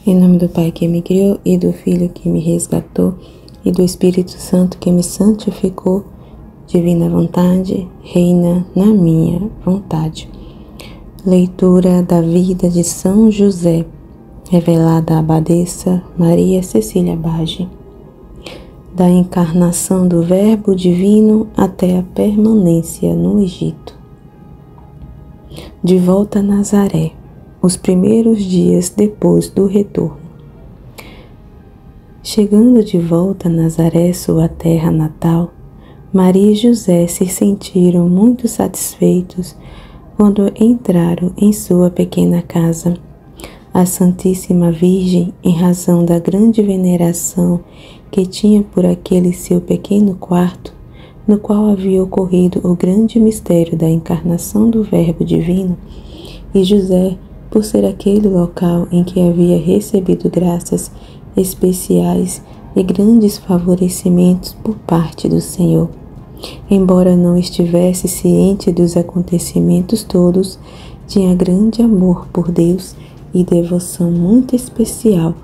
Em nome do Pai que me criou, e do Filho que me resgatou, e do Espírito Santo que me santificou, divina vontade, reina na minha vontade. Leitura da vida de São José, revelada à abadesa Maria Cecília Bage. Da encarnação do Verbo Divino até a permanência no Egito. De volta a Nazaré, os primeiros dias depois do retorno. Chegando de volta a Nazaré, sua terra natal, Maria e José se sentiram muito satisfeitos quando entraram em sua pequena casa. A Santíssima Virgem, em razão da grande veneração que tinha por aquele seu pequeno quarto, no qual havia ocorrido o grande mistério da encarnação do Verbo Divino, e José, por ser aquele local em que havia recebido graças especiais e grandes favorecimentos por parte do Senhor. Embora não estivesse ciente dos acontecimentos todos, tinha grande amor por Deus e devoção muito especial,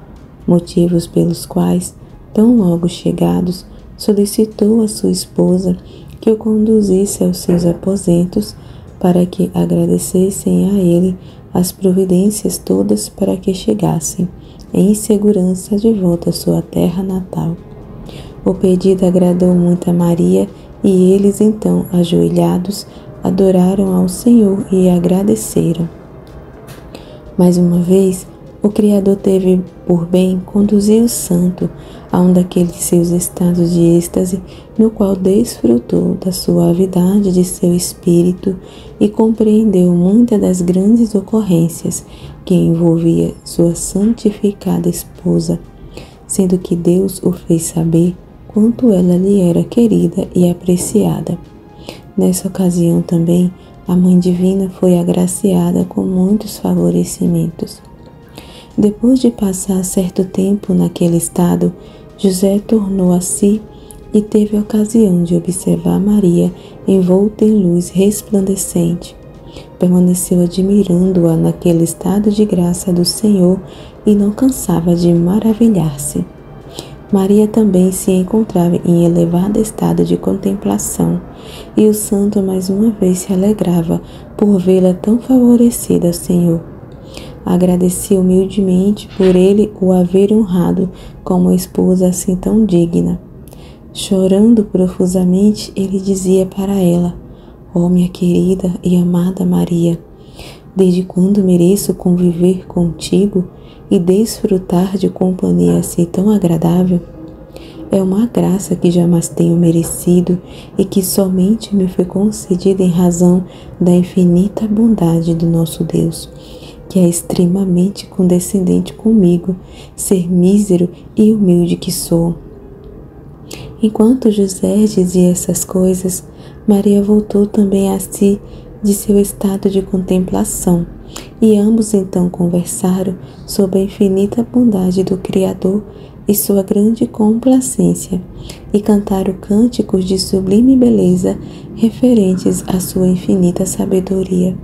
motivos pelos quais, tão logo chegados, solicitou a sua esposa que o conduzisse aos seus aposentos para que agradecessem a ele as providências todas para que chegassem em segurança de volta à sua terra natal. O pedido agradou muito a Maria e eles então, ajoelhados, adoraram ao Senhor e agradeceram. Mais uma vez, o Criador teve por bem conduzir o santo a um daqueles seus estados de êxtase, no qual desfrutou da suavidade de seu espírito e compreendeu muitas das grandes ocorrências que envolvia sua santificada esposa, sendo que Deus o fez saber quanto ela lhe era querida e apreciada. Nessa ocasião também, a Mãe Divina foi agraciada com muitos favorecimentos. Depois de passar certo tempo naquele estado, José tornou a si e teve a ocasião de observar Maria envolta em luz resplandecente. Permaneceu admirando-a naquele estado de graça do Senhor e não cansava de maravilhar-se. Maria também se encontrava em elevado estado de contemplação, e o santo mais uma vez se alegrava por vê-la tão favorecida ao Senhor. Agradecia humildemente por ele o haver honrado com uma esposa assim tão digna. Chorando profusamente, ele dizia para ela: ó minha querida e amada Maria, desde quando mereço conviver contigo e desfrutar de companhia assim tão agradável? É uma graça que jamais tenho merecido e que somente me foi concedida em razão da infinita bondade do nosso Deus, que é extremamente condescendente comigo, ser mísero e humilde que sou. Enquanto José dizia essas coisas, Maria voltou também a si de seu estado de contemplação, e ambos então conversaram sobre a infinita bondade do Criador e sua grande complacência, e cantaram cânticos de sublime beleza referentes à sua infinita sabedoria.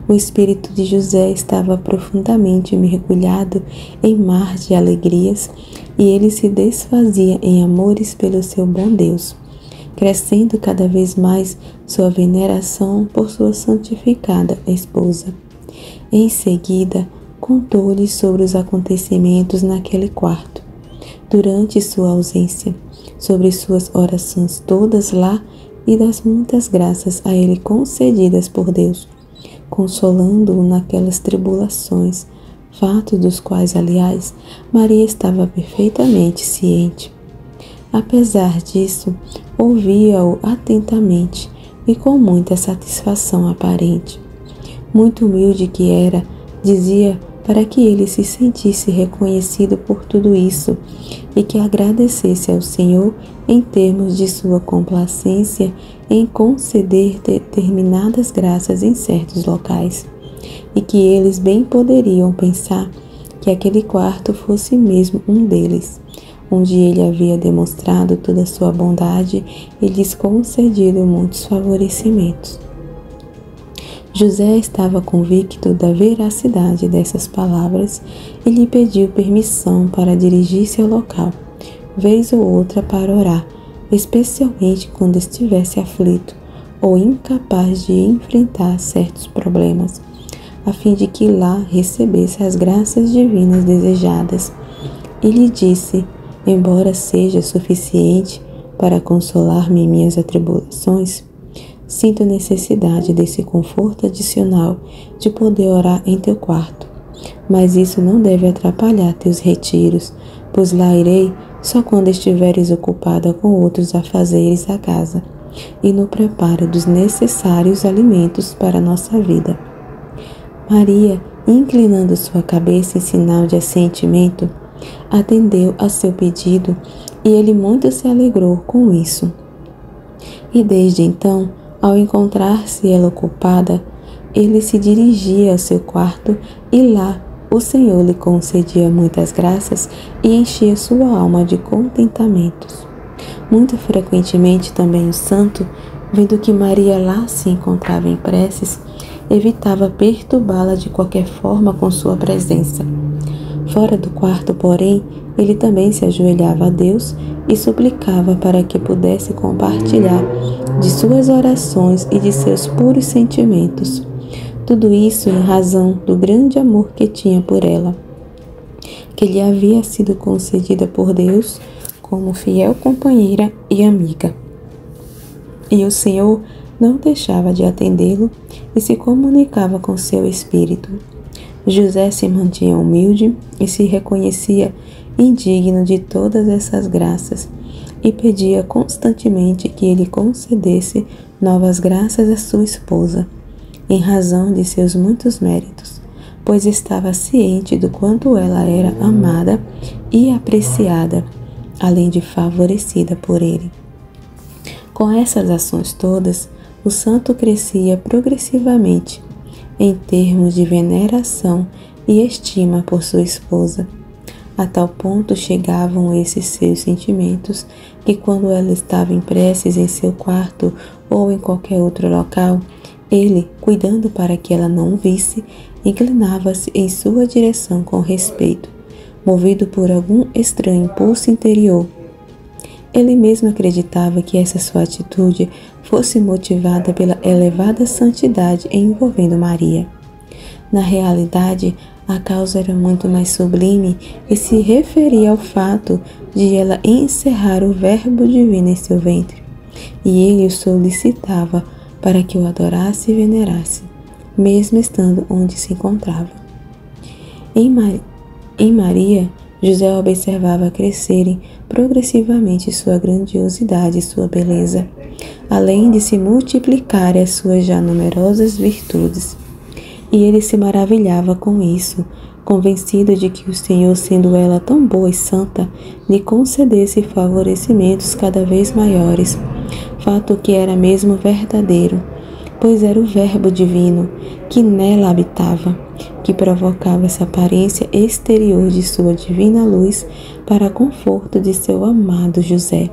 O espírito de José estava profundamente mergulhado em mar de alegrias, e ele se desfazia em amores pelo seu bom Deus, crescendo cada vez mais sua veneração por sua santificada esposa. Em seguida, contou-lhe sobre os acontecimentos naquele quarto, durante sua ausência, sobre suas orações todas lá e das muitas graças a ele concedidas por Deus, consolando-o naquelas tribulações, fatos dos quais, aliás, Maria estava perfeitamente ciente. Apesar disso, ouvia-o atentamente e com muita satisfação aparente. Muito humilde que era, dizia para que ele se sentisse reconhecido por tudo isso e que agradecesse ao Senhor em termos de sua complacência em conceder determinadas graças em certos locais, e que eles bem poderiam pensar que aquele quarto fosse mesmo um deles, onde ele havia demonstrado toda a sua bondade e lhes concedido muitos favorecimentos. José estava convicto da veracidade dessas palavras e lhe pediu permissão para dirigir-se ao local, vez ou outra para orar, especialmente quando estivesse aflito ou incapaz de enfrentar certos problemas, a fim de que lá recebesse as graças divinas desejadas. E lhe disse: embora seja suficiente para consolar-me em minhas atribulações, sinto necessidade desse conforto adicional de poder orar em teu quarto. Mas isso não deve atrapalhar teus retiros, pois lá irei só quando estiveres ocupada com outros afazeres da casa e no preparo dos necessários alimentos para a nossa vida. Maria, inclinando sua cabeça em sinal de assentimento, atendeu a seu pedido e ele muito se alegrou com isso. E desde então, ao encontrar-se ela ocupada, ele se dirigia ao seu quarto e lá o Senhor lhe concedia muitas graças e enchia sua alma de contentamentos. Muito frequentemente também o santo, vendo que Maria lá se encontrava em preces, evitava perturbá-la de qualquer forma com sua presença. Fora do quarto, porém, ele também se ajoelhava a Deus e suplicava para que pudesse compartilhar de suas orações e de seus puros sentimentos. Tudo isso em razão do grande amor que tinha por ela, que lhe havia sido concedida por Deus como fiel companheira e amiga. E o Senhor não deixava de atendê-lo e se comunicava com seu espírito. José se mantinha humilde e se reconhecia indigno de todas essas graças e pedia constantemente que ele concedesse novas graças à sua esposa, em razão de seus muitos méritos, pois estava ciente do quanto ela era amada e apreciada, além de favorecida por ele. Com essas ações todas, o santo crescia progressivamente em termos de veneração e estima por sua esposa. A tal ponto chegavam esses seus sentimentos que, quando ela estava em preces em seu quarto ou em qualquer outro local, ele, cuidando para que ela não o visse, inclinava-se em sua direção com respeito, movido por algum estranho impulso interior. Ele mesmo acreditava que essa sua atitude fosse motivada pela elevada santidade envolvendo Maria. Na realidade, a causa era muito mais sublime e se referia ao fato de ela encerrar o Verbo divino em seu ventre, e ele o solicitava para que o adorasse e venerasse, mesmo estando onde se encontrava. Em Maria, José observava crescerem progressivamente sua grandiosidade e sua beleza, além de se multiplicarem as suas já numerosas virtudes. E ele se maravilhava com isso, convencido de que o Senhor, sendo ela tão boa e santa, lhe concedesse favorecimentos cada vez maiores, fato que era mesmo verdadeiro, pois era o Verbo divino que nela habitava, que provocava essa aparência exterior de sua divina luz para conforto de seu amado José.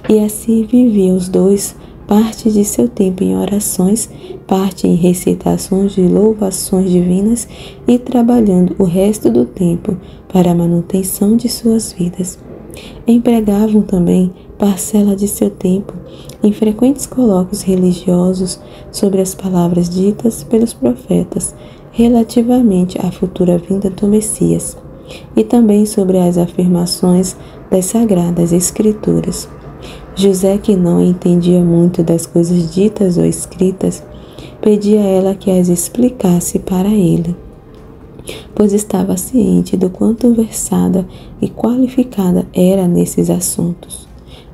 E assim viviam os dois, parte de seu tempo em orações, parte em recitações de louvações divinas e trabalhando o resto do tempo para a manutenção de suas vidas. Empregavam também parcela de seu tempo em frequentes colóquios religiosos sobre as palavras ditas pelos profetas relativamente à futura vinda do Messias, e também sobre as afirmações das Sagradas Escrituras. José, que não entendia muito das coisas ditas ou escritas, pedia a ela que as explicasse para ele, pois estava ciente do quanto versada e qualificada era nesses assuntos.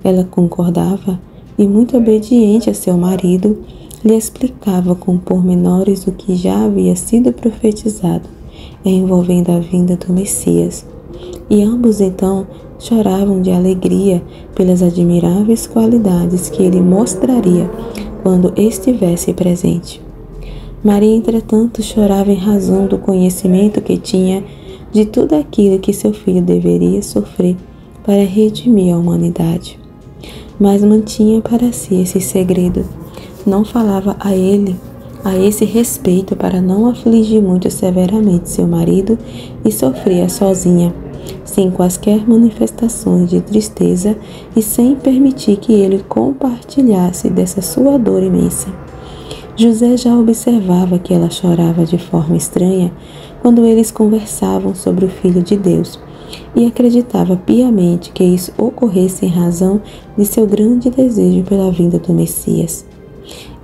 Ela concordava e, muito obediente a seu marido, lhe explicava com pormenores o que já havia sido profetizado, envolvendo a vinda do Messias. E ambos então choravam de alegria pelas admiráveis qualidades que ele mostraria quando estivesse presente. Maria, entretanto, chorava em razão do conhecimento que tinha de tudo aquilo que seu filho deveria sofrer para redimir a humanidade. Mas mantinha para si esse segredo. Não falava a ele a esse respeito para não afligir muito severamente seu marido e sofria sozinha, sem quaisquer manifestações de tristeza e sem permitir que ele compartilhasse dessa sua dor imensa. José já observava que ela chorava de forma estranha quando eles conversavam sobre o Filho de Deus e acreditava piamente que isso ocorresse em razão de seu grande desejo pela vinda do Messias.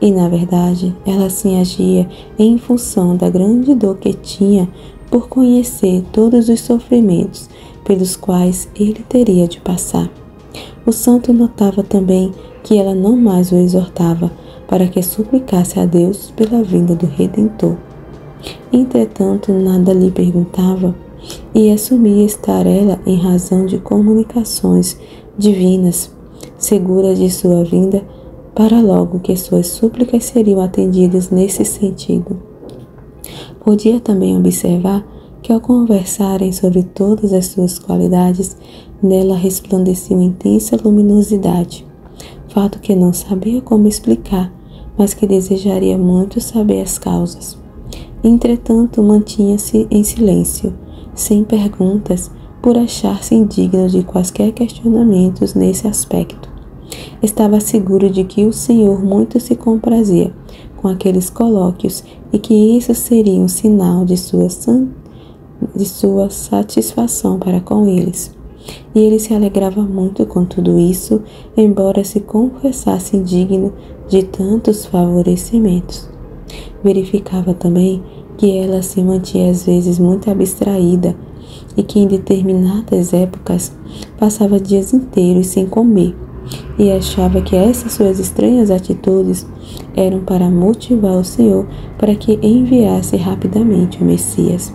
E, na verdade, ela assim agia em função da grande dor que tinha por conhecer todos os sofrimentos pelos quais ele teria de passar. O santo notava também que ela não mais o exortava para que suplicasse a Deus pela vinda do Redentor. Entretanto, nada lhe perguntava e assumia estar ela em razão de comunicações divinas, segura de sua vinda, para logo que suas súplicas seriam atendidas nesse sentido. Podia também observar que ao conversarem sobre todas as suas qualidades, nela resplandecia uma intensa luminosidade, fato que não sabia como explicar, mas que desejaria muito saber as causas. Entretanto, mantinha-se em silêncio, sem perguntas, por achar-se indigno de quaisquer questionamentos nesse aspecto. Estava seguro de que o Senhor muito se comprazia com aqueles colóquios e que isso seria um sinal de sua satisfação para com eles. E ele se alegrava muito com tudo isso, embora se confessasse indigno de tantos favorecimentos. Verificava também que ela se mantinha às vezes muito abstraída e que em determinadas épocas passava dias inteiros sem comer, e achava que essas suas estranhas atitudes eram para motivar o Senhor para que enviasse rapidamente o Messias.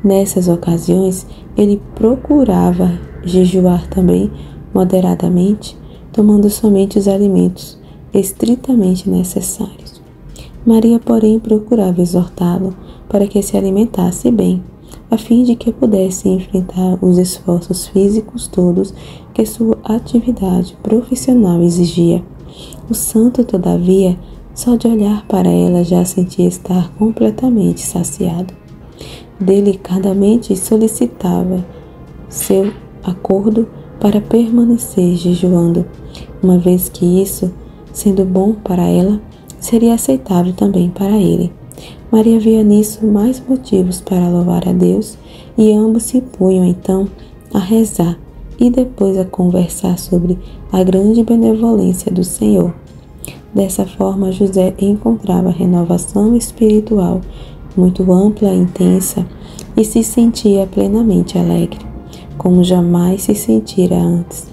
Nessas ocasiões, ele procurava jejuar também moderadamente, tomando somente os alimentos estritamente necessários. Maria, porém, procurava exortá-lo para que se alimentasse bem, a fim de que pudesse enfrentar os esforços físicos todos que sua atividade profissional exigia. O santo, todavia, só de olhar para ela já sentia estar completamente saciado. Delicadamente solicitava seu acordo para permanecer jejuando, uma vez que isso, sendo bom para ela, seria aceitável também para ele. Maria via nisso mais motivos para louvar a Deus e ambos se punham então a rezar e depois a conversar sobre a grande benevolência do Senhor. Dessa forma, José encontrava renovação espiritual muito ampla e intensa e se sentia plenamente alegre, como jamais se sentira antes.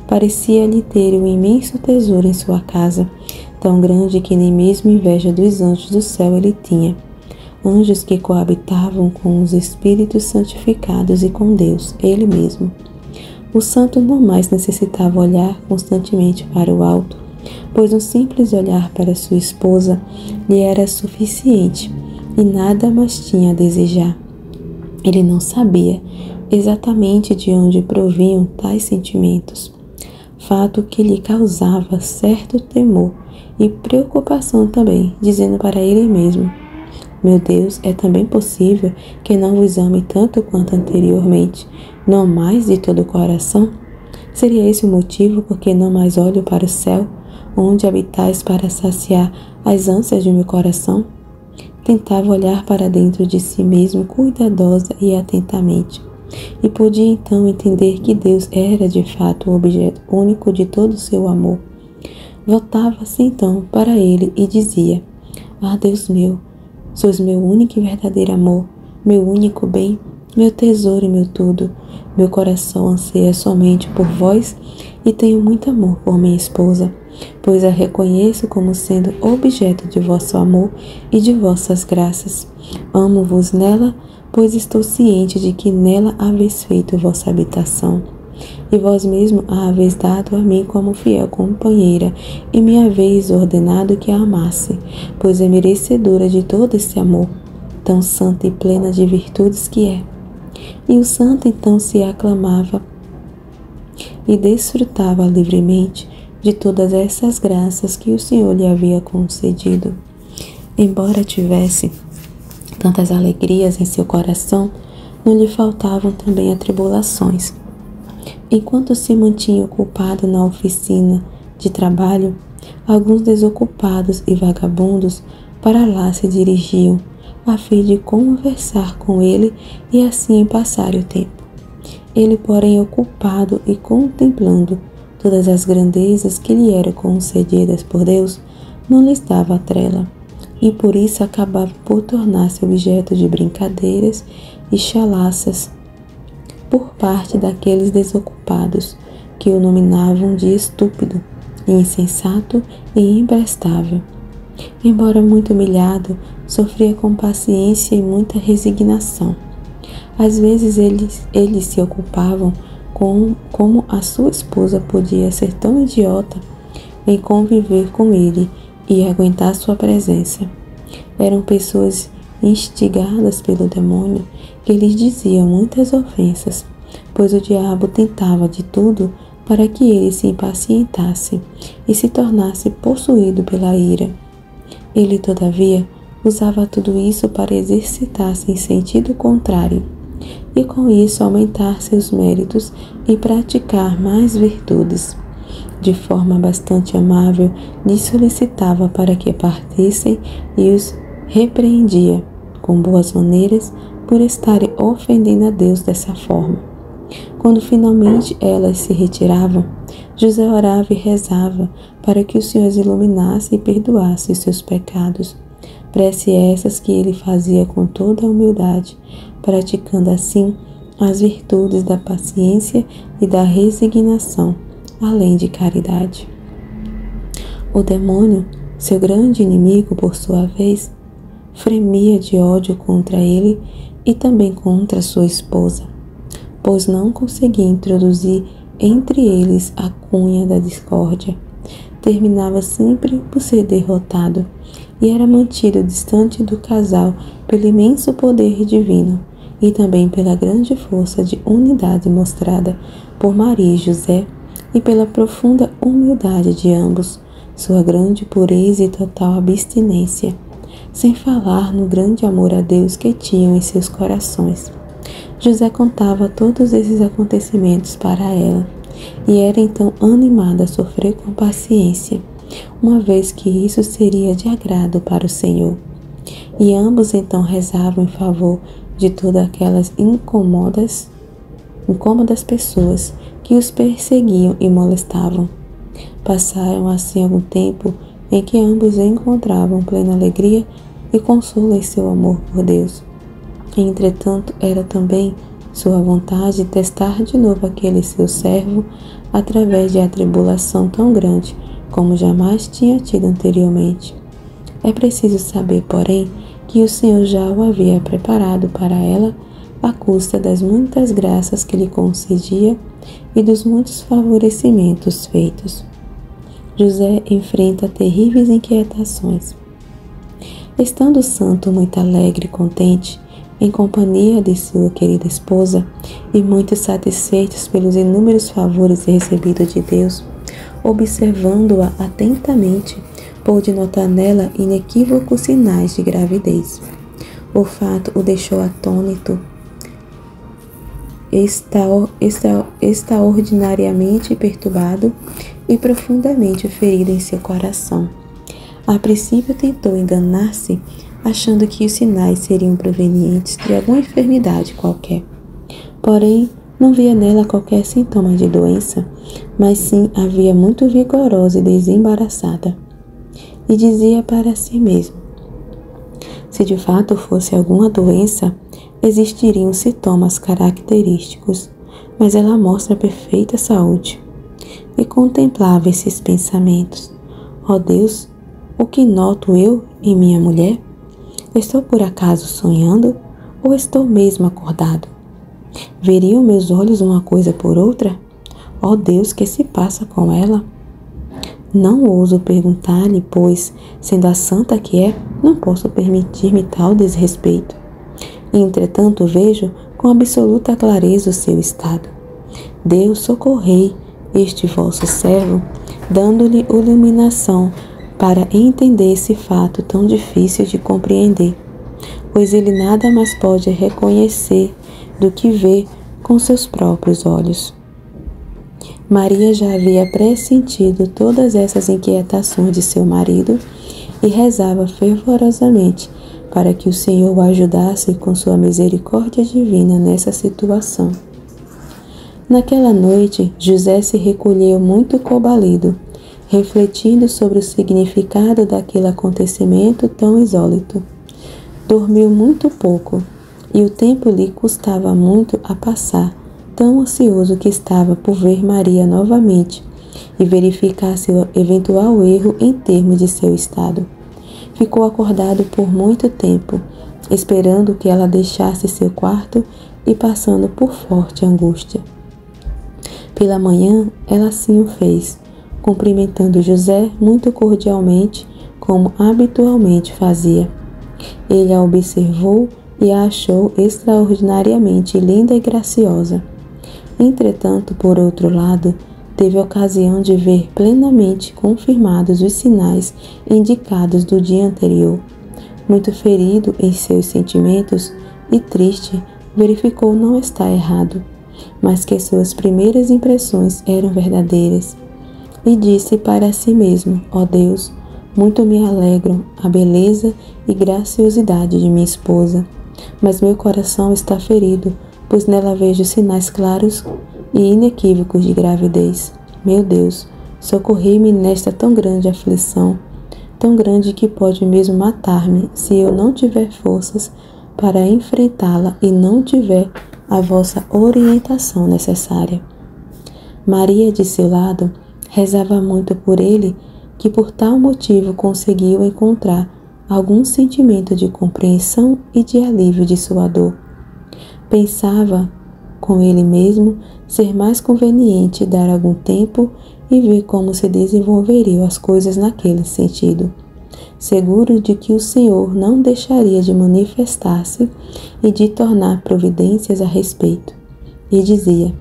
Parecia-lhe ter um imenso tesouro em sua casa, tão grande que nem mesmo inveja dos anjos do céu ele tinha, anjos que coabitavam com os espíritos santificados e com Deus, ele mesmo. O santo não mais necessitava olhar constantemente para o alto, pois um simples olhar para sua esposa lhe era suficiente e nada mais tinha a desejar. Ele não sabia exatamente de onde provinham tais sentimentos, fato que lhe causava certo temor e preocupação também, dizendo para ele mesmo: meu Deus, é também possível que não vos ame tanto quanto anteriormente, não mais de todo o coração? Seria esse o motivo por que não mais olho para o céu, onde habitais para saciar as ânsias de meu coração? Tentava olhar para dentro de si mesmo cuidadosa e atentamente, e podia então entender que Deus era de fato o objeto único de todo o seu amor. Voltava-se então para ele e dizia: ah, Deus meu, sois meu único e verdadeiro amor, meu único bem, meu tesouro e meu tudo. Meu coração anseia somente por vós e tenho muito amor por minha esposa, pois a reconheço como sendo objeto de vosso amor e de vossas graças. Amo-vos nela, pois estou ciente de que nela haveis feito vossa habitação. E vós mesmo a haveis dado a mim como fiel companheira, e me haveis ordenado que a amasse, pois é merecedora de todo esse amor, tão santa e plena de virtudes que é. E o santo então se aclamava e desfrutava livremente de todas essas graças que o Senhor lhe havia concedido. Embora tivesse tantas alegrias em seu coração, não lhe faltavam também atribulações. Enquanto se mantinha ocupado na oficina de trabalho, alguns desocupados e vagabundos para lá se dirigiam, a fim de conversar com ele e assim passar o tempo. Ele, porém, ocupado e contemplando todas as grandezas que lhe eram concedidas por Deus, não lhes dava trela, e por isso acabava por tornar-se objeto de brincadeiras e chalaças por parte daqueles desocupados que o nominavam de estúpido, insensato e imprestável. Embora muito humilhado, sofria com paciência e muita resignação. Às vezes eles se ocupavam com como a sua esposa podia ser tão idiota em conviver com ele e aguentar sua presença. Eram pessoas instigadas pelo demônio que lhes dizia muitas ofensas, pois o diabo tentava de tudo para que ele se impacientasse e se tornasse possuído pela ira. Ele, todavia, usava tudo isso para exercitar-se em sentido contrário, e com isso aumentar seus méritos e praticar mais virtudes. De forma bastante amável, lhes solicitava para que partissem e os repreendia, com boas maneiras, por estarem ofendendo a Deus dessa forma. Quando finalmente elas se retiravam, José orava e rezava para que o Senhor os iluminasse e perdoasse os seus pecados. Prece essas que ele fazia com toda a humildade, praticando assim as virtudes da paciência e da resignação, além de caridade. O demônio, seu grande inimigo por sua vez, fremia de ódio contra ele e também contra sua esposa, pois não conseguia introduzir entre eles a cunha da discórdia. Terminava sempre por ser derrotado e era mantido distante do casal pelo imenso poder divino e também pela grande força de unidade mostrada por Maria e José e pela profunda humildade de ambos, sua grande pureza e total abstinência, sem falar no grande amor a Deus que tinham em seus corações. José contava todos esses acontecimentos para ela, e era então animada a sofrer com paciência, uma vez que isso seria de agrado para o Senhor. E ambos então rezavam em favor de todas aquelas incômodas pessoas que os perseguiam e molestavam. Passaram assim algum tempo em que ambos encontravam plena alegria e consolo em seu amor por Deus. Entretanto, era também sua vontade testar de novo aquele seu servo através de atribulação tão grande como jamais tinha tido anteriormente. É preciso saber, porém, que o Senhor já o havia preparado para ela à custa das muitas graças que lhe concedia e dos muitos favorecimentos feitos. José enfrenta terríveis inquietações. Estando o santo muito alegre e contente, em companhia de sua querida esposa, e muito satisfeitos pelos inúmeros favores recebidos de Deus, observando-a atentamente, pôde notar nela inequívocos sinais de gravidez. O fato o deixou atônito, extraordinariamente perturbado e profundamente ferido em seu coração. A princípio tentou enganar-se, achando que os sinais seriam provenientes de alguma enfermidade qualquer. Porém, não via nela qualquer sintoma de doença, mas sim a via muito vigorosa e desembaraçada. E dizia para si mesmo: se de fato fosse alguma doença, existiriam sintomas característicos, mas ela mostra perfeita saúde. E contemplava esses pensamentos. Ó Deus, o que noto eu em minha mulher? Estou por acaso sonhando ou estou mesmo acordado? Veriam meus olhos uma coisa por outra? Ó Deus, que se passa com ela? Não ouso perguntar-lhe, pois, sendo a santa que é, não posso permitir-me tal desrespeito. Entretanto, vejo com absoluta clareza o seu estado. Deus, socorrei este vosso servo, dando-lhe iluminação para entender esse fato tão difícil de compreender, pois ele nada mais pode reconhecer do que vê com seus próprios olhos. Maria já havia pressentido todas essas inquietações de seu marido e rezava fervorosamente para que o Senhor o ajudasse com sua misericórdia divina nessa situação. Naquela noite, José se recolheu muito combalido, refletindo sobre o significado daquele acontecimento tão insólito. Dormiu muito pouco, e o tempo lhe custava muito a passar, tão ansioso que estava por ver Maria novamente e verificar seu eventual erro em termos de seu estado. Ficou acordado por muito tempo, esperando que ela deixasse seu quarto e passando por forte angústia. Pela manhã, ela assim o fez, cumprimentando José muito cordialmente, como habitualmente fazia. Ele a observou e a achou extraordinariamente linda e graciosa. Entretanto, por outro lado, teve ocasião de ver plenamente confirmados os sinais indicados do dia anterior. Muito ferido em seus sentimentos e triste, verificou não estar errado, mas que suas primeiras impressões eram verdadeiras. E disse para si mesmo: ó Deus, muito me alegram a beleza e graciosidade de minha esposa, mas meu coração está ferido, pois nela vejo sinais claros e inequívocos de gravidez. Meu Deus, socorri-me nesta tão grande aflição, tão grande que pode mesmo matar-me, se eu não tiver forças para enfrentá-la e não tiver a vossa orientação necessária. Maria, de seu lado, rezava muito por ele, que por tal motivo conseguiu encontrar algum sentimento de compreensão e de alívio de sua dor. Pensava com ele mesmo ser mais conveniente dar algum tempo e ver como se desenvolveriam as coisas naquele sentido, seguro de que o Senhor não deixaria de manifestar-se e de tornar providências a respeito. E dizia: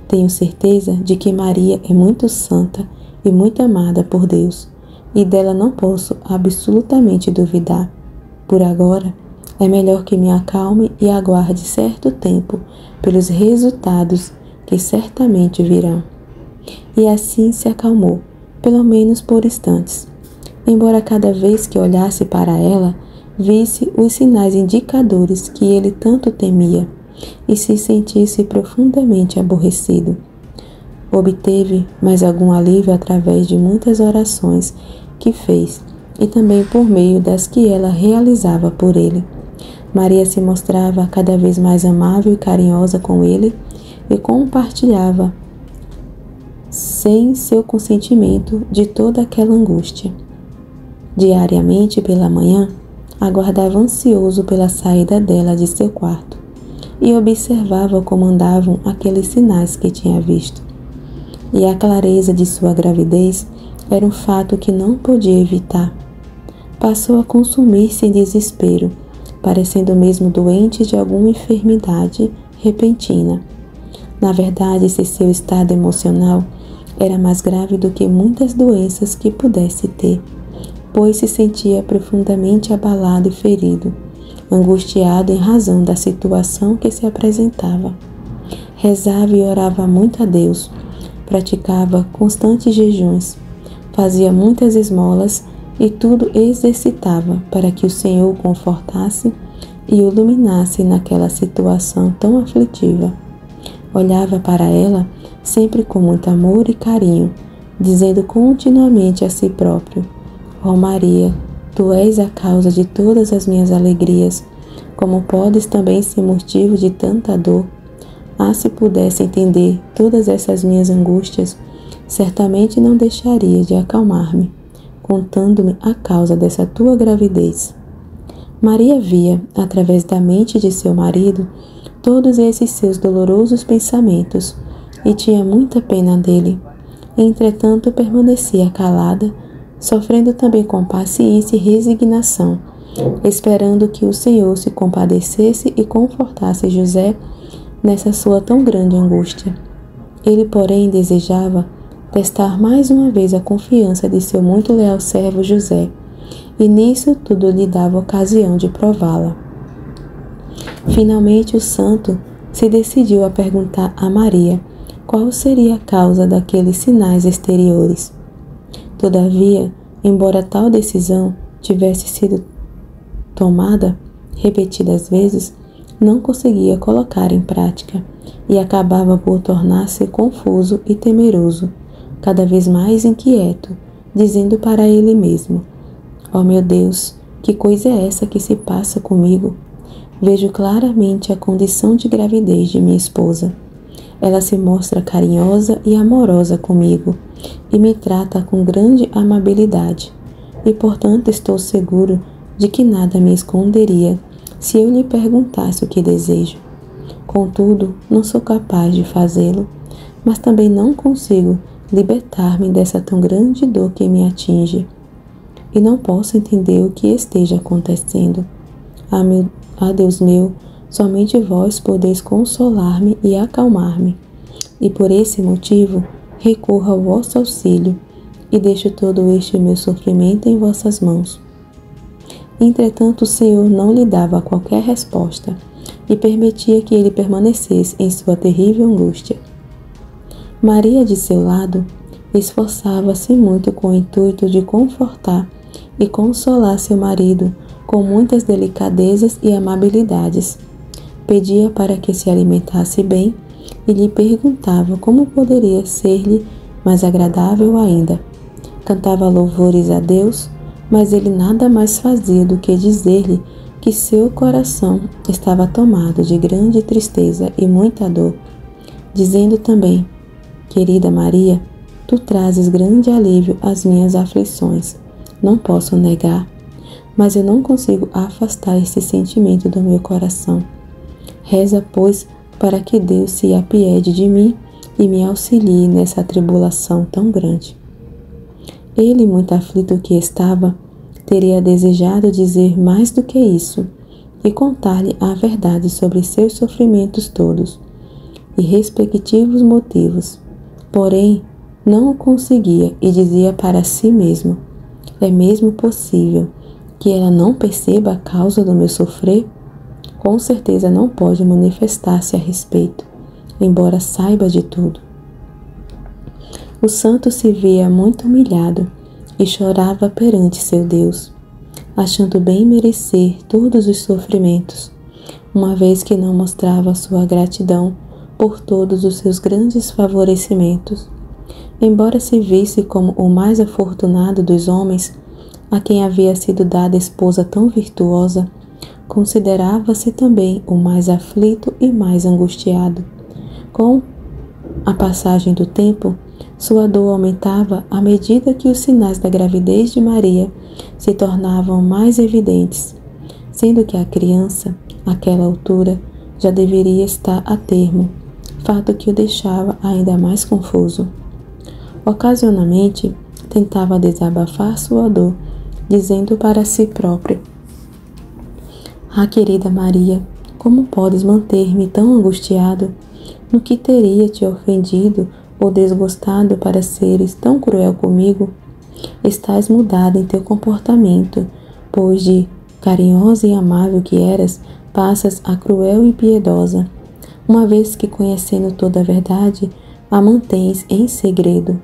tenho certeza de que Maria é muito santa e muito amada por Deus, e dela não posso absolutamente duvidar. Por agora, é melhor que me acalme e aguarde certo tempo pelos resultados que certamente virão. E assim se acalmou, pelo menos por instantes, embora cada vez que olhasse para ela, visse os sinais indicadores que ele tanto temia e se sentisse profundamente aborrecido. Obteve mais algum alívio através de muitas orações que fez e também por meio das que ela realizava por ele. Maria se mostrava cada vez mais amável e carinhosa com ele e compartilhava, sem seu consentimento, de toda aquela angústia. Diariamente, pela manhã, aguardava ansioso pela saída dela de seu quarto e observava como andavam aqueles sinais que tinha visto. E a clareza de sua gravidez era um fato que não podia evitar. Passou a consumir-se em desespero, parecendo mesmo doente de alguma enfermidade repentina. Na verdade, esse seu estado emocional era mais grave do que muitas doenças que pudesse ter, pois se sentia profundamente abalado e ferido, angustiado em razão da situação que se apresentava. Rezava e orava muito a Deus, praticava constantes jejuns, fazia muitas esmolas e tudo exercitava para que o Senhor o confortasse e o iluminasse naquela situação tão aflitiva. Olhava para ela sempre com muito amor e carinho, dizendo continuamente a si próprio: ó Maria, tu és a causa de todas as minhas alegrias, como podes também ser motivo de tanta dor. Ah, se pudesse entender todas essas minhas angústias, certamente não deixaria de acalmar-me, contando-me a causa dessa tua gravidez. Maria via, através da mente de seu marido, todos esses seus dolorosos pensamentos e tinha muita pena dele. Entretanto, permanecia calada, sofrendo também com paciência e resignação, esperando que o Senhor se compadecesse e confortasse José nessa sua tão grande angústia. Ele, porém, desejava testar mais uma vez a confiança de seu muito leal servo José, e nisso tudo lhe dava ocasião de prová-la. Finalmente o santo se decidiu a perguntar a Maria qual seria a causa daqueles sinais exteriores. Todavia, embora tal decisão tivesse sido tomada repetidas vezes, não conseguia colocar em prática e acabava por tornar-se confuso e temeroso, cada vez mais inquieto, dizendo para ele mesmo: "Ó meu Deus, que coisa é essa que se passa comigo? Vejo claramente a condição de gravidez de minha esposa. Ela se mostra carinhosa e amorosa comigo e me trata com grande amabilidade, e portanto estou seguro de que nada me esconderia se eu lhe perguntasse o que desejo. Contudo, não sou capaz de fazê-lo, mas também não consigo libertar-me dessa tão grande dor que me atinge, e não posso entender o que esteja acontecendo. Ah, Deus meu, somente vós podeis consolar-me e acalmar-me, e por esse motivo recorro ao vosso auxílio e deixo todo este meu sofrimento em vossas mãos." Entretanto, o Senhor não lhe dava qualquer resposta e permitia que ele permanecesse em sua terrível angústia. Maria, de seu lado, esforçava-se muito com o intuito de confortar e consolar seu marido com muitas delicadezas e amabilidades. Pedia para que se alimentasse bem e lhe perguntava como poderia ser-lhe mais agradável ainda. Cantava louvores a Deus, mas ele nada mais fazia do que dizer-lhe que seu coração estava tomado de grande tristeza e muita dor, dizendo também: "Querida Maria, tu trazes grande alívio às minhas aflições, não posso negar, mas eu não consigo afastar esse sentimento do meu coração. Reza, pois, para que Deus se apiede de mim e me auxilie nessa tribulação tão grande." Ele, muito aflito que estava, teria desejado dizer mais do que isso e contar-lhe a verdade sobre seus sofrimentos todos e respectivos motivos. Porém, não o conseguia e dizia para si mesmo: "É mesmo possível que ela não perceba a causa do meu sofrer? Com certeza não pode manifestar-se a respeito, embora saiba de tudo." O santo se via muito humilhado e chorava perante seu Deus, achando bem merecer todos os sofrimentos, uma vez que não mostrava sua gratidão por todos os seus grandes favorecimentos. Embora se visse como o mais afortunado dos homens, a quem havia sido dada esposa tão virtuosa, considerava-se também o mais aflito e mais angustiado. Com a passagem do tempo, sua dor aumentava à medida que os sinais da gravidez de Maria se tornavam mais evidentes, sendo que a criança, àquela altura, já deveria estar a termo, fato que o deixava ainda mais confuso. Ocasionalmente, tentava desabafar sua dor, dizendo para si próprio: "Ah, querida Maria, como podes manter-me tão angustiado? No que teria te ofendido ou desgostado para seres tão cruel comigo? Estás mudada em teu comportamento, pois de carinhosa e amável que eras, passas a cruel e impiedosa, uma vez que, conhecendo toda a verdade, a mantens em segredo."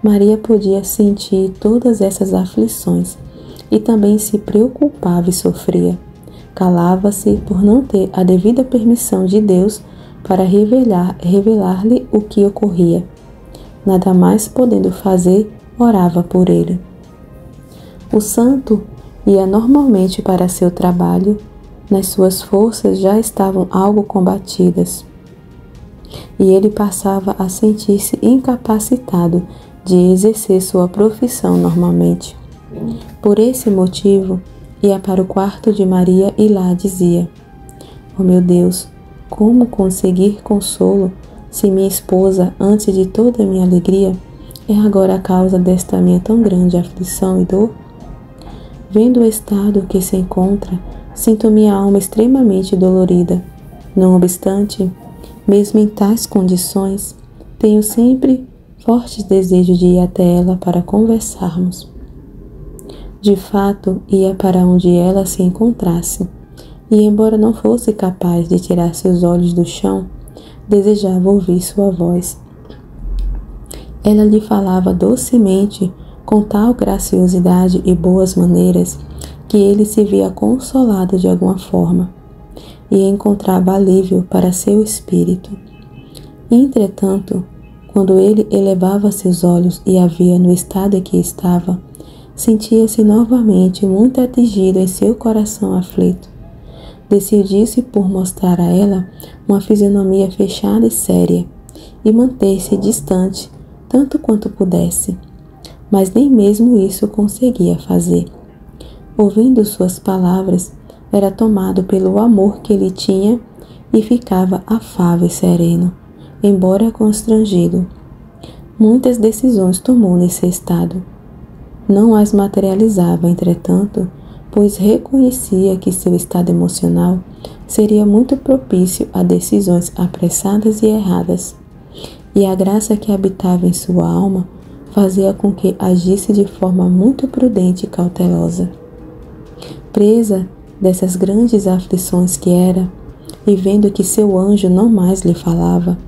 Maria podia sentir todas essas aflições e também se preocupava e sofria. Calava-se por não ter a devida permissão de Deus para revelar-lhe o que ocorria. Nada mais podendo fazer, orava por ele. O santo ia normalmente para seu trabalho, mas suas forças já estavam algo combatidas, e ele passava a sentir-se incapacitado de exercer sua profissão normalmente. Por esse motivo, ia para o quarto de Maria e lá dizia: "Oh meu Deus, como conseguir consolo se minha esposa, antes de toda a minha alegria, é agora a causa desta minha tão grande aflição e dor? Vendo o estado que se encontra, sinto minha alma extremamente dolorida. Não obstante, mesmo em tais condições, tenho sempre forte desejo de ir até ela para conversarmos. De fato, ia para onde ela se encontrasse, e embora não fosse capaz de tirar seus olhos do chão, desejava ouvir sua voz. Ela lhe falava docemente, com tal graciosidade e boas maneiras, que ele se via consolado de alguma forma, e encontrava alívio para seu espírito. Entretanto, quando ele elevava seus olhos e a via no estado em que estava, sentia-se novamente muito atingido em seu coração aflito. Decidiu-se por mostrar a ela uma fisionomia fechada e séria, e manter-se distante tanto quanto pudesse, mas nem mesmo isso conseguia fazer. Ouvindo suas palavras, era tomado pelo amor que ele tinha e ficava afável e sereno, embora constrangido. Muitas decisões tomou nesse estado. Não as materializava, entretanto, pois reconhecia que seu estado emocional seria muito propício a decisões apressadas e erradas, e a graça que habitava em sua alma fazia com que agisse de forma muito prudente e cautelosa. Presa dessas grandes aflições que era, e vendo que seu anjo não mais lhe falava,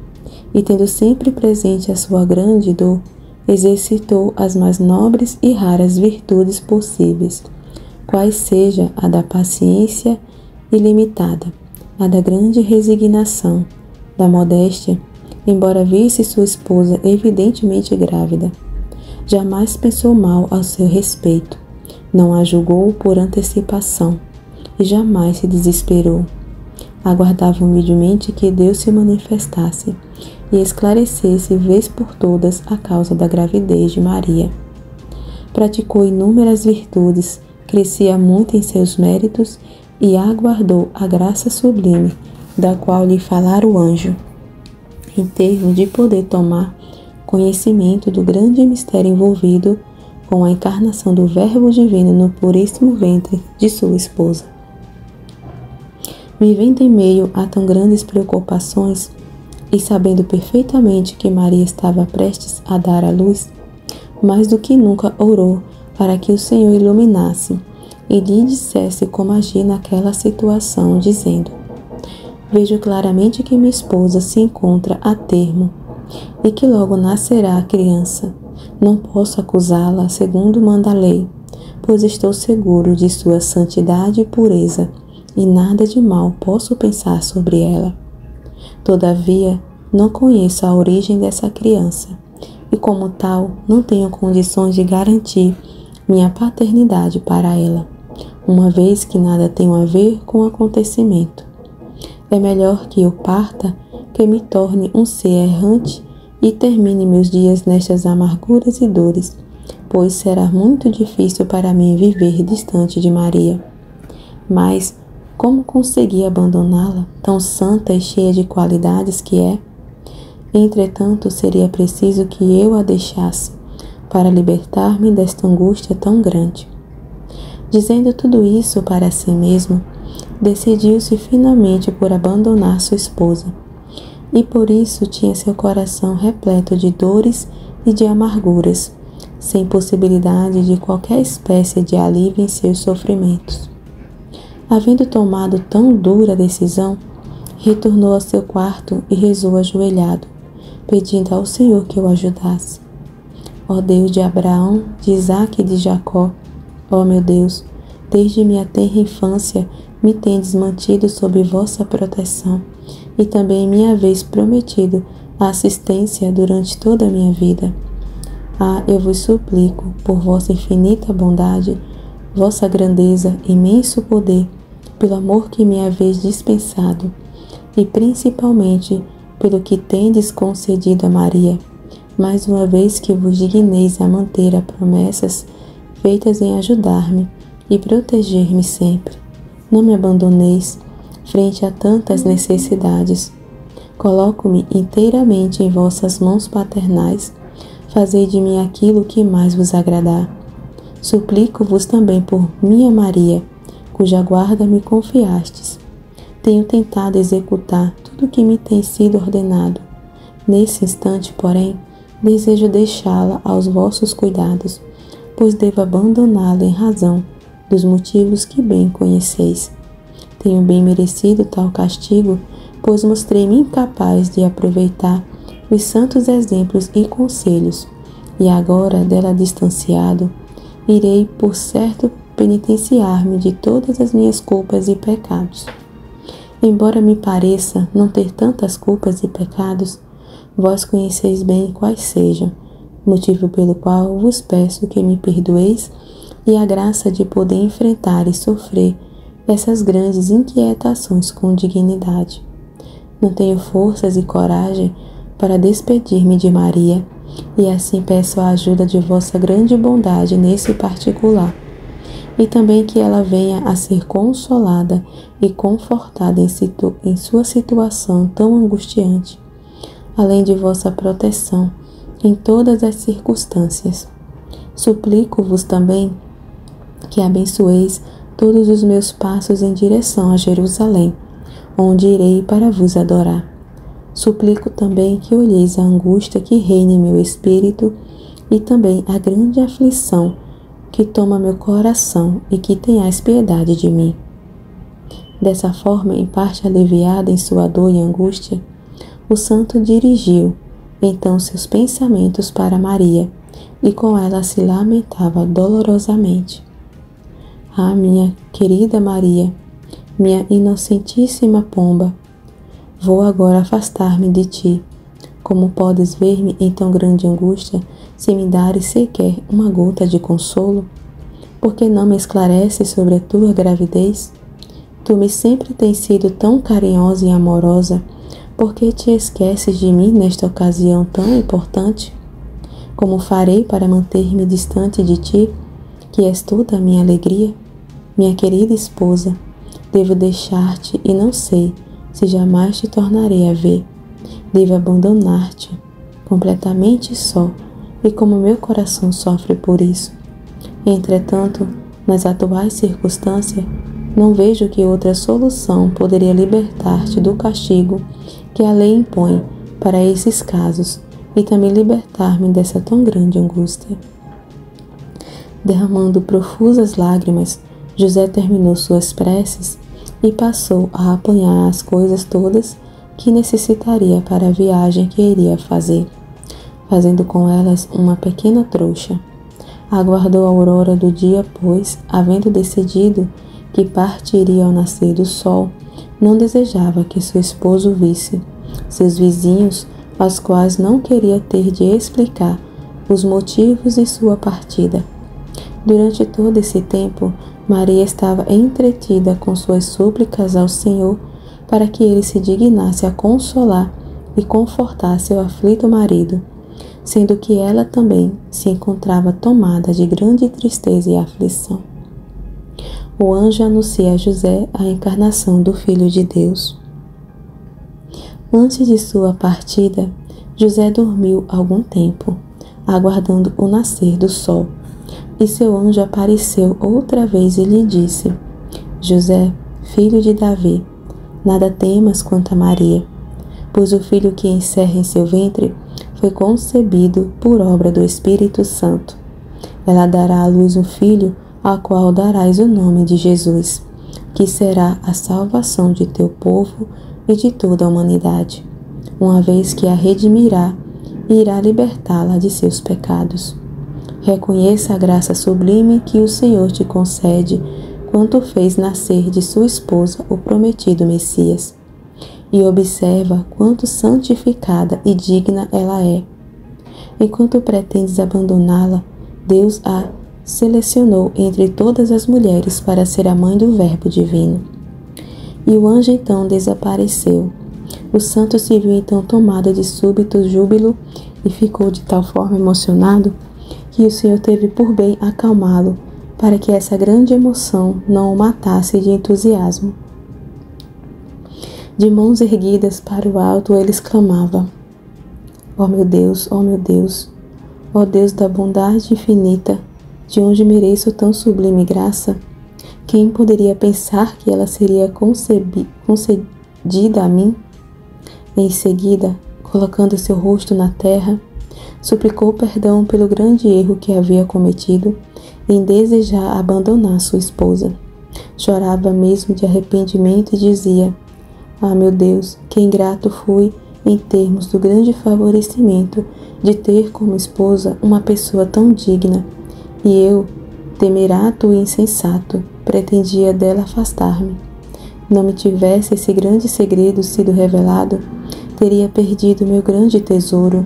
e tendo sempre presente a sua grande dor, exercitou as mais nobres e raras virtudes possíveis, quais seja a da paciência ilimitada, a da grande resignação, da modéstia, embora visse sua esposa evidentemente grávida. Jamais pensou mal ao seu respeito, não a julgou por antecipação e jamais se desesperou. Aguardava humildemente que Deus se manifestasse e esclarecesse vez por todas a causa da gravidez de Maria. Praticou inúmeras virtudes, crescia muito em seus méritos e aguardou a graça sublime da qual lhe falara o anjo, em termos de poder tomar conhecimento do grande mistério envolvido com a encarnação do Verbo Divino no puríssimo ventre de sua esposa. Vivendo em meio a tão grandes preocupações e sabendo perfeitamente que Maria estava prestes a dar à luz, mais do que nunca orou para que o Senhor iluminasse e lhe dissesse como agir naquela situação, dizendo: vejo claramente que minha esposa se encontra a termo e que logo nascerá a criança. Não posso acusá-la segundo manda a lei, pois estou seguro de sua santidade e pureza, e nada de mal posso pensar sobre ela. Todavia, não conheço a origem dessa criança, e como tal, não tenho condições de garantir minha paternidade para ela, uma vez que nada tenho a ver com o acontecimento. É melhor que eu parta, que me torne um ser errante e termine meus dias nestas amarguras e dores, pois será muito difícil para mim viver distante de Maria. Mas, como consegui abandoná-la, tão santa e cheia de qualidades que é? Entretanto, seria preciso que eu a deixasse, para libertar-me desta angústia tão grande. Dizendo tudo isso para si mesmo, decidiu-se finalmente por abandonar sua esposa, e por isso tinha seu coração repleto de dores e de amarguras, sem possibilidade de qualquer espécie de alívio em seus sofrimentos. Havendo tomado tão dura decisão, retornou ao seu quarto e rezou ajoelhado, pedindo ao Senhor que o ajudasse. Ó Deus de Abraão, de Isaque e de Jacó, ó meu Deus, desde minha tenra infância me tendes mantido sob vossa proteção, e também me haveis prometido a assistência durante toda a minha vida. Eu vos suplico, por vossa infinita bondade, vossa grandeza, imenso poder, pelo amor que me haveis dispensado, e principalmente pelo que tendes concedido a Maria, mais uma vez que vos digneis a manter as promessas feitas em ajudar-me e proteger-me sempre. Não me abandoneis frente a tantas necessidades. Coloco-me inteiramente em vossas mãos paternais. Fazei de mim aquilo que mais vos agradar. Suplico-vos também por minha Maria, cuja guarda me confiastes. Tenho tentado executar tudo o que me tem sido ordenado. Nesse instante, porém, desejo deixá-la aos vossos cuidados, pois devo abandoná-la em razão dos motivos que bem conheceis. Tenho bem merecido tal castigo, pois mostrei-me incapaz de aproveitar os santos exemplos e conselhos, e agora, dela distanciado, irei, por certo, penitenciar-me de todas as minhas culpas e pecados. Embora me pareça não ter tantas culpas e pecados, vós conheceis bem quais sejam, motivo pelo qual vos peço que me perdoeis e a graça de poder enfrentar e sofrer essas grandes inquietações com dignidade. Não tenho forças e coragem para despedir-me de Maria, e assim peço a ajuda de vossa grande bondade nesse particular, e também que ela venha a ser consolada e confortada em sua situação tão angustiante, além de vossa proteção em todas as circunstâncias. Suplico-vos também que abençoeis todos os meus passos em direção a Jerusalém, onde irei para vos adorar. Suplico também que olheis a angústia que reina em meu espírito e também a grande aflição que toma meu coração e que tenhais piedade de mim. Dessa forma, em parte aliviada em sua dor e angústia, o santo dirigiu então seus pensamentos para Maria e com ela se lamentava dolorosamente. Ah, minha querida Maria, minha inocentíssima pomba, vou agora afastar-me de ti. Como podes ver-me em tão grande angústia, se me dares sequer uma gota de consolo? Por que não me esclareces sobre a tua gravidez? Tu me sempre tens sido tão carinhosa e amorosa, por que te esqueces de mim nesta ocasião tão importante? Como farei para manter-me distante de ti, que és toda a minha alegria? Minha querida esposa, devo deixar-te e não sei se jamais te tornarei a ver. Devo abandonar-te completamente só, e como meu coração sofre por isso. Entretanto, nas atuais circunstâncias, não vejo que outra solução poderia libertar-te do castigo que a lei impõe para esses casos e também libertar-me dessa tão grande angústia. Derramando profusas lágrimas, José terminou suas preces e passou a apanhar as coisas todas que necessitaria para a viagem que iria fazer, fazendo com elas uma pequena trouxa. Aguardou a aurora do dia, pois, havendo decidido que partiria ao nascer do sol, não desejava que seu esposo visse seus vizinhos, aos quais não queria ter de explicar os motivos de sua partida. Durante todo esse tempo, Maria estava entretida com suas súplicas ao Senhor para que ele se dignasse a consolar e confortar seu aflito marido, sendo que ela também se encontrava tomada de grande tristeza e aflição. O anjo anuncia a José a encarnação do Filho de Deus. Antes de sua partida, José dormiu algum tempo, aguardando o nascer do sol, e seu anjo apareceu outra vez e lhe disse: José, filho de Davi, nada temas quanto a Maria, pois o filho que encerra em seu ventre foi concebido por obra do Espírito Santo. Ela dará à luz um filho, ao qual darás o nome de Jesus, que será a salvação de teu povo e de toda a humanidade, uma vez que a redimirá e irá libertá-la de seus pecados. Reconheça a graça sublime que o Senhor te concede quanto fez nascer de sua esposa o prometido Messias, e observa quanto santificada e digna ela é. Enquanto pretendes abandoná-la, Deus a selecionou entre todas as mulheres para ser a mãe do Verbo divino. E o anjo então desapareceu. O santo se viu então tomado de súbito júbilo e ficou de tal forma emocionado que o Senhor teve por bem acalmá-lo, para que essa grande emoção não o matasse de entusiasmo. De mãos erguidas para o alto, ele exclamava: ó meu Deus, ó Deus da bondade infinita, de onde mereço tão sublime graça, quem poderia pensar que ela seria concedida a mim? Em seguida, colocando seu rosto na terra, Suplicou perdão pelo grande erro que havia cometido em desejar abandonar sua esposa. Chorava mesmo de arrependimento e dizia: "Ah, meu Deus, que ingrato fui em termos do grande favorecimento de ter como esposa uma pessoa tão digna, e eu, temerato e insensato, pretendia dela afastar-me. Não me tivesse esse grande segredo sido revelado, teria perdido meu grande tesouro.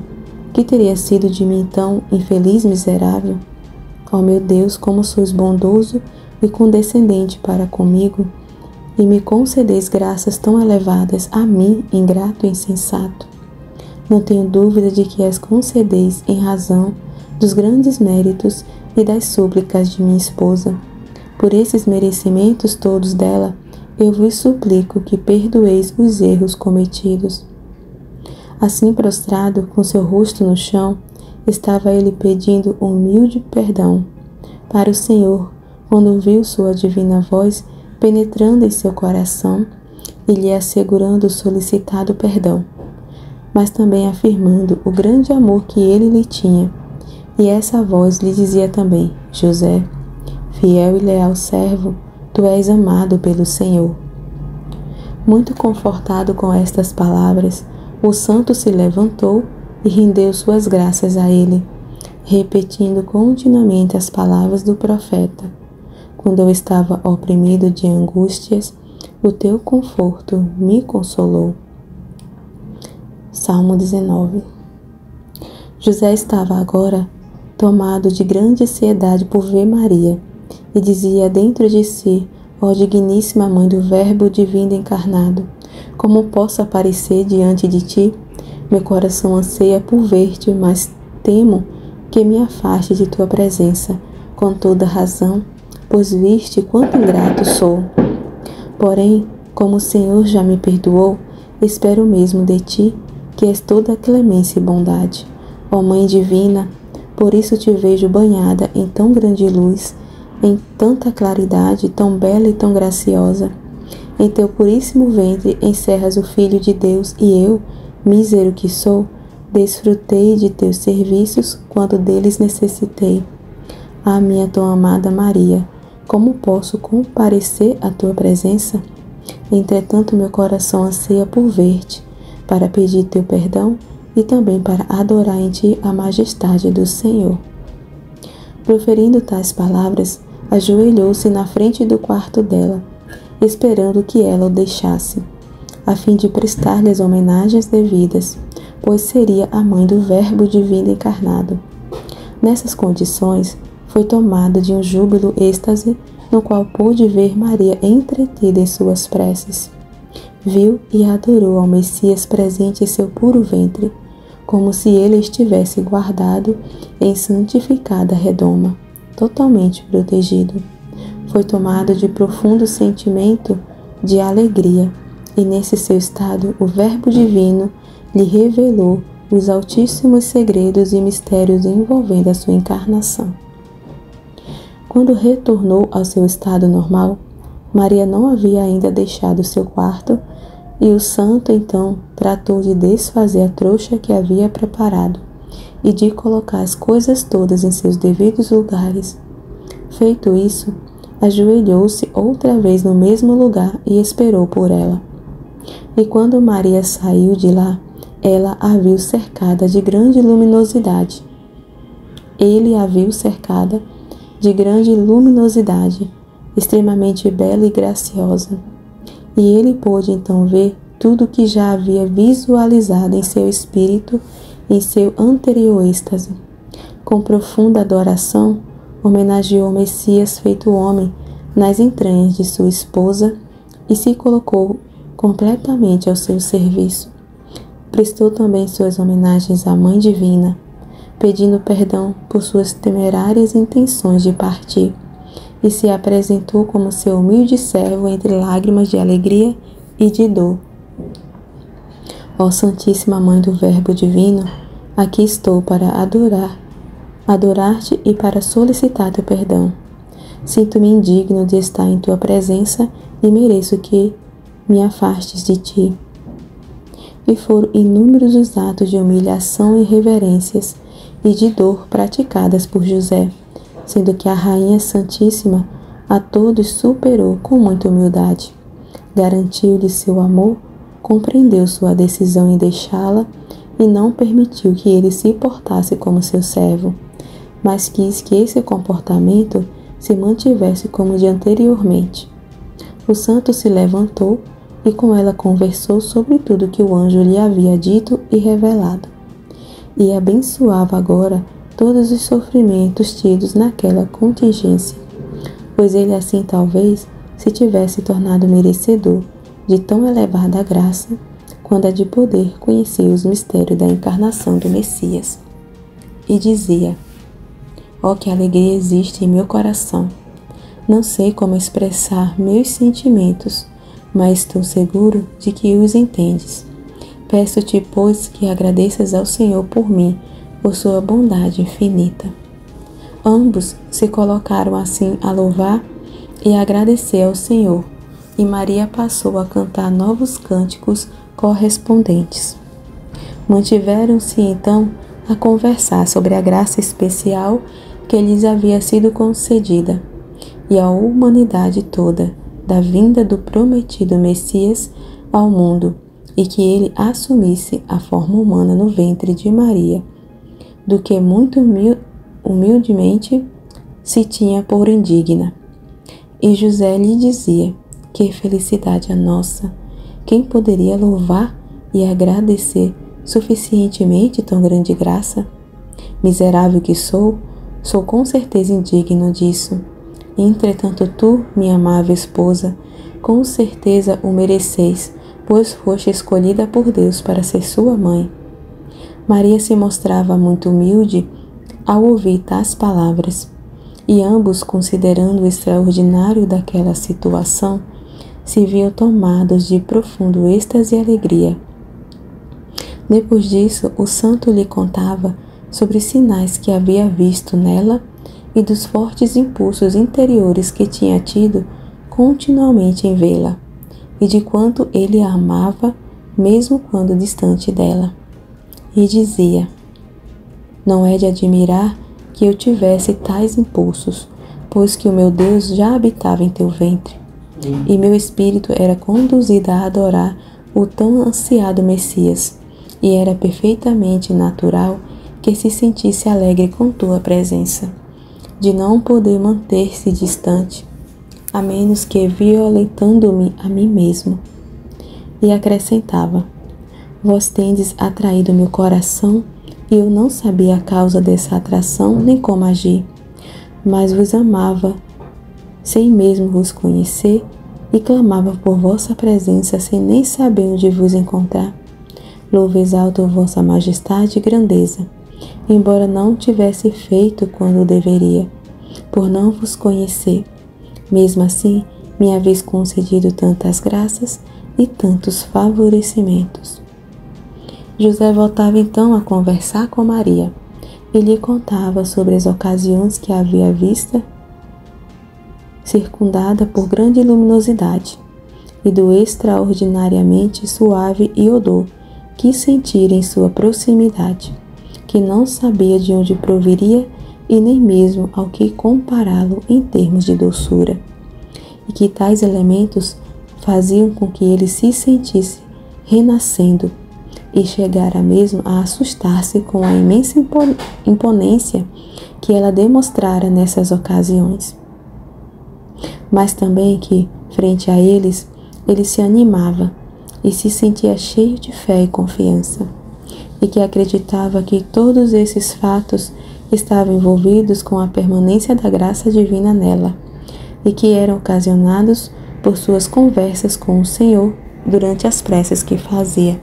Que teria sido de mim então, infeliz miserável? Ó meu Deus, como sois bondoso e condescendente para comigo, e me concedeis graças tão elevadas a mim, ingrato e insensato. Não tenho dúvida de que as concedeis em razão dos grandes méritos e das súplicas de minha esposa. Por esses merecimentos todos dela, eu vos suplico que perdoeis os erros cometidos." Assim prostrado, com seu rosto no chão, estava ele pedindo humilde perdão para o Senhor, quando viu sua divina voz penetrando em seu coração e lhe assegurando o solicitado perdão, mas também afirmando o grande amor que ele lhe tinha. E essa voz lhe dizia também: "José, fiel e leal servo, tu és amado pelo Senhor." Muito confortado com estas palavras, o santo se levantou e rendeu suas graças a ele, repetindo continuamente as palavras do profeta: "Quando eu estava oprimido de angústias, o teu conforto me consolou." Salmo 19. José estava agora tomado de grande ansiedade por ver Maria, e dizia dentro de si: "Ó digníssima Mãe do Verbo divino encarnado, como posso aparecer diante de ti? Meu coração anseia por ver-te, mas temo que me afaste de tua presença, com toda razão, pois viste quanto ingrato sou. Porém, como o Senhor já me perdoou, espero mesmo de ti, que és toda clemência e bondade. Ó Mãe divina, por isso te vejo banhada em tão grande luz, em tanta claridade, tão bela e tão graciosa. Em teu puríssimo ventre encerras o Filho de Deus, e eu, mísero que sou, desfrutei de teus serviços quando deles necessitei. Ah, minha tão amada Maria, como posso comparecer à tua presença? Entretanto, meu coração anseia por ver-te, para pedir teu perdão e também para adorar em ti a majestade do Senhor." Proferindo tais palavras, ajoelhou-se na frente do quarto dela, esperando que ela o deixasse, a fim de prestar-lhe as homenagens devidas, pois seria a mãe do Verbo divino encarnado. Nessas condições, foi tomada de um júbilo êxtase, no qual pôde ver Maria entretida em suas preces. Viu e adorou ao Messias presente em seu puro ventre, como se ele estivesse guardado em santificada redoma, totalmente protegido. Foi tomado de profundo sentimento de alegria, e nesse seu estado o Verbo divino lhe revelou os altíssimos segredos e mistérios envolvendo a sua encarnação. Quando retornou ao seu estado normal, Maria não havia ainda deixado seu quarto, e o santo então tratou de desfazer a trouxa que havia preparado e de colocar as coisas todas em seus devidos lugares. Feito isso, ajoelhou-se outra vez no mesmo lugar e esperou por ela. E quando Maria saiu de lá, ela a viu cercada de grande luminosidade. Ele a viu cercada de grande luminosidade, extremamente bela e graciosa. E ele pôde então ver tudo o que já havia visualizado em seu espírito em seu anterior êxtase. Com profunda adoração, homenageou o Messias feito homem nas entranhas de sua esposa e se colocou completamente ao seu serviço. Prestou também suas homenagens à Mãe Divina, pedindo perdão por suas temerárias intenções de partir, e se apresentou como seu humilde servo entre lágrimas de alegria e de dor. Ó Santíssima Mãe do Verbo Divino, aqui estou para adorar-te e para solicitar teu perdão. Sinto-me indigno de estar em tua presença e mereço que me afastes de ti. e foram inúmeros os atos de humilhação e reverências e de dor praticadas por José, sendo que a Rainha Santíssima a todos superou com muita humildade. Garantiu-lhe seu amor, compreendeu sua decisão em deixá-la e não permitiu que ele se portasse como seu servo, mas quis que esse comportamento se mantivesse como de anteriormente. O santo se levantou e com ela conversou sobre tudo que o anjo lhe havia dito e revelado, e abençoava agora todos os sofrimentos tidos naquela contingência, pois ele assim talvez se tivesse tornado merecedor de tão elevada graça, quando a de poder conhecer os mistérios da encarnação do Messias. E dizia: ó, que alegria existe em meu coração! Não sei como expressar meus sentimentos, mas estou seguro de que os entendes. Peço-te, pois, que agradeças ao Senhor por mim, por sua bondade infinita. Ambos se colocaram assim a louvar e agradecer ao Senhor, e Maria passou a cantar novos cânticos correspondentes. Mantiveram-se então a conversar sobre a graça especial que lhes havia sido concedida e a humanidade toda da vinda do prometido Messias ao mundo, e que ele assumisse a forma humana no ventre de Maria, do que muito humildemente se tinha por indigna. E José lhe dizia: que felicidade a nossa! Quem poderia louvar e agradecer suficientemente tão grande graça? Miserável que sou com certeza indigno disso. Entretanto tu, minha amável esposa, com certeza o mereceis, pois foste escolhida por Deus para ser sua mãe. Maria se mostrava muito humilde ao ouvir tais palavras, e ambos, considerando o extraordinário daquela situação, se viam tomados de profundo êxtase e alegria. Depois disso, o santo lhe contava sobre sinais que havia visto nela e dos fortes impulsos interiores que tinha tido continuamente em vê-la, e de quanto ele a amava, mesmo quando distante dela. E dizia: não é de admirar que eu tivesse tais impulsos, pois que o meu Deus já habitava em teu ventre, e meu espírito era conduzido a adorar o tão ansiado Messias, e era perfeitamente natural que se sentisse alegre com tua presença, de não poder manter-se distante, a menos que violentando-me a mim mesmo. E acrescentava: vós tendes atraído meu coração, e eu não sabia a causa dessa atração nem como agir, mas vos amava sem mesmo vos conhecer, e clamava por vossa presença sem nem saber onde vos encontrar. Louvo e exalto vossa majestade e grandeza, embora não tivesse feito quando deveria, por não vos conhecer. Mesmo assim, me haveis concedido tantas graças e tantos favorecimentos. José voltava então a conversar com Maria e lhe contava sobre as ocasiões que havia vista circundada por grande luminosidade e do extraordinariamente suave odor que sentira em sua proximidade, que não sabia de onde proviria e nem mesmo ao que compará-lo em termos de doçura, e que tais elementos faziam com que ele se sentisse renascendo e chegara mesmo a assustar-se com a imensa imponência que ela demonstrara nessas ocasiões. Mas também que, frente a eles, ele se animava e se sentia cheio de fé e confiança, e que acreditava que todos esses fatos estavam envolvidos com a permanência da graça divina nela, e que eram ocasionados por suas conversas com o Senhor durante as preces que fazia,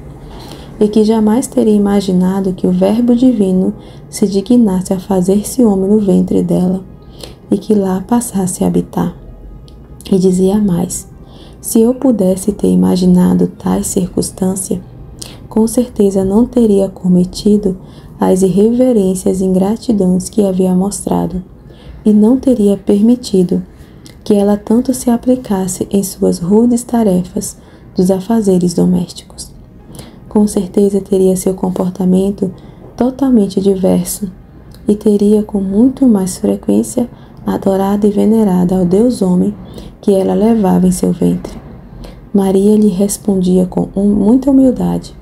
e que jamais teria imaginado que o Verbo divino se dignasse a fazer-se homem no ventre dela, e que lá passasse a habitar. E dizia mais: se eu pudesse ter imaginado tais circunstância, com certeza não teria cometido as irreverências e ingratidões que havia mostrado, e não teria permitido que ela tanto se aplicasse em suas rudes tarefas dos afazeres domésticos. com certeza teria seu comportamento totalmente diverso e teria com muito mais frequência adorado e venerado ao Deus homem que ela levava em seu ventre. Maria lhe respondia com muita humildade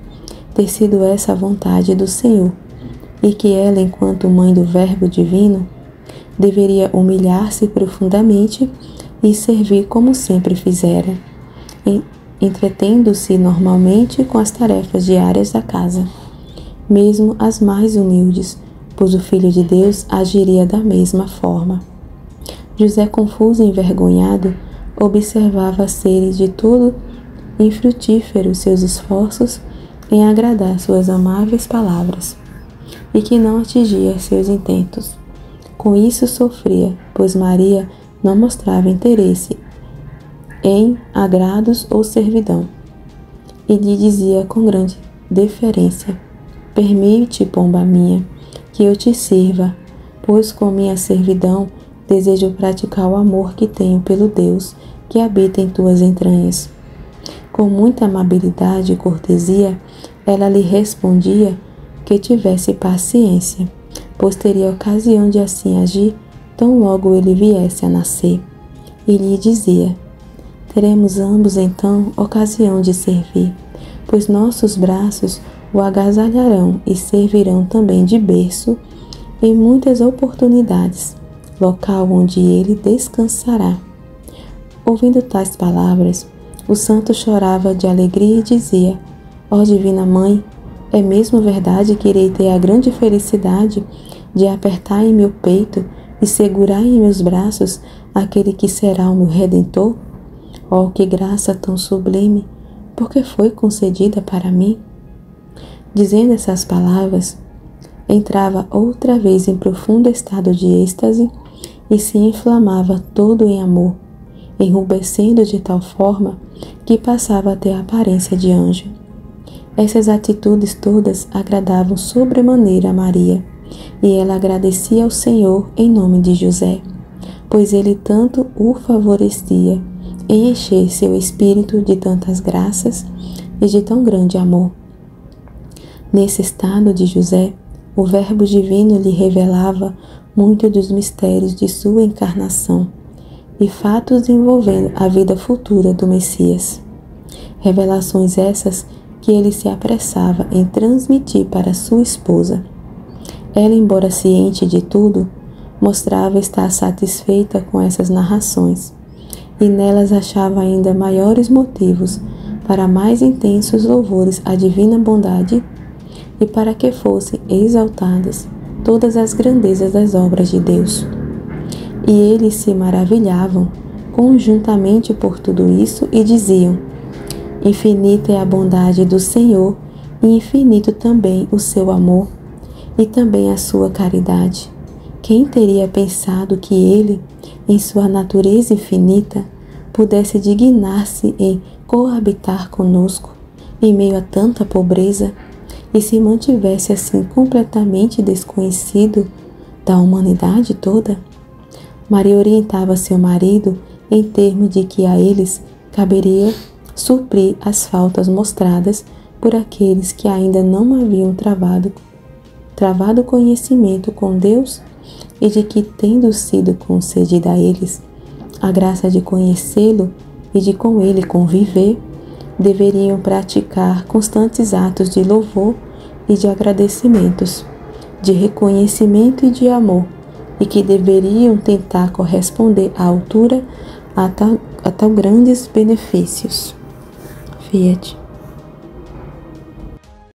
ter sido essa a vontade do Senhor e que ela, enquanto mãe do Verbo divino, deveria humilhar-se profundamente e servir como sempre fizera, entretendo-se normalmente com as tarefas diárias da casa, mesmo as mais humildes, pois o Filho de Deus agiria da mesma forma. José, confuso e envergonhado, observava serem de todo infrutíferos seus esforços em agradar suas amáveis palavras, e que não atingia seus intentos. Com isso sofria, pois Maria não mostrava interesse em agrados ou servidão, e lhe dizia com grande deferência: permite, pomba minha, que eu te sirva, pois com minha servidão desejo praticar o amor que tenho pelo Deus que habita em tuas entranhas. Com muita amabilidade e cortesia, ela lhe respondia que tivesse paciência, pois teria ocasião de assim agir tão logo ele viesse a nascer. E lhe dizia: teremos ambos então ocasião de servir, pois nossos braços o agasalharão e servirão também de berço em muitas oportunidades, local onde ele descansará. Ouvindo tais palavras, o santo chorava de alegria e dizia: ó Divina Mãe, é mesmo verdade que irei ter a grande felicidade de apertar em meu peito e segurar em meus braços aquele que será o meu Redentor? Oh, que graça tão sublime, porque foi concedida para mim? Dizendo essas palavras, entrava outra vez em profundo estado de êxtase e se inflamava todo em amor, enrubescendo de tal forma que passava a ter a aparência de anjo. Essas atitudes todas agradavam sobremaneira a Maria, e ela agradecia ao Senhor em nome de José, pois ele tanto o favorecia em encher seu espírito de tantas graças e de tão grande amor. Nesse estado de José, o Verbo divino lhe revelava muito dos mistérios de sua encarnação e fatos envolvendo a vida futura do Messias. Revelações essas que ele se apressava em transmitir para sua esposa. Ela, embora ciente de tudo, mostrava estar satisfeita com essas narrações, e nelas achava ainda maiores motivos para mais intensos louvores à divina bondade e para que fossem exaltadas todas as grandezas das obras de Deus. E eles se maravilhavam conjuntamente por tudo isso e diziam: infinita é a bondade do Senhor e infinito também o seu amor e também a sua caridade. Quem teria pensado que ele, em sua natureza infinita, pudesse dignar-se em coabitar conosco em meio a tanta pobreza e se mantivesse assim completamente desconhecido da humanidade toda? Maria orientava seu marido em termos de que a eles caberia suprir as faltas mostradas por aqueles que ainda não haviam travado conhecimento com Deus e de que, tendo sido concedida a eles a graça de conhecê-lo e de com ele conviver, deveriam praticar constantes atos de louvor e de agradecimentos, de reconhecimento e de amor, e que deveriam tentar corresponder à altura a tão grandes benefícios. Fiat.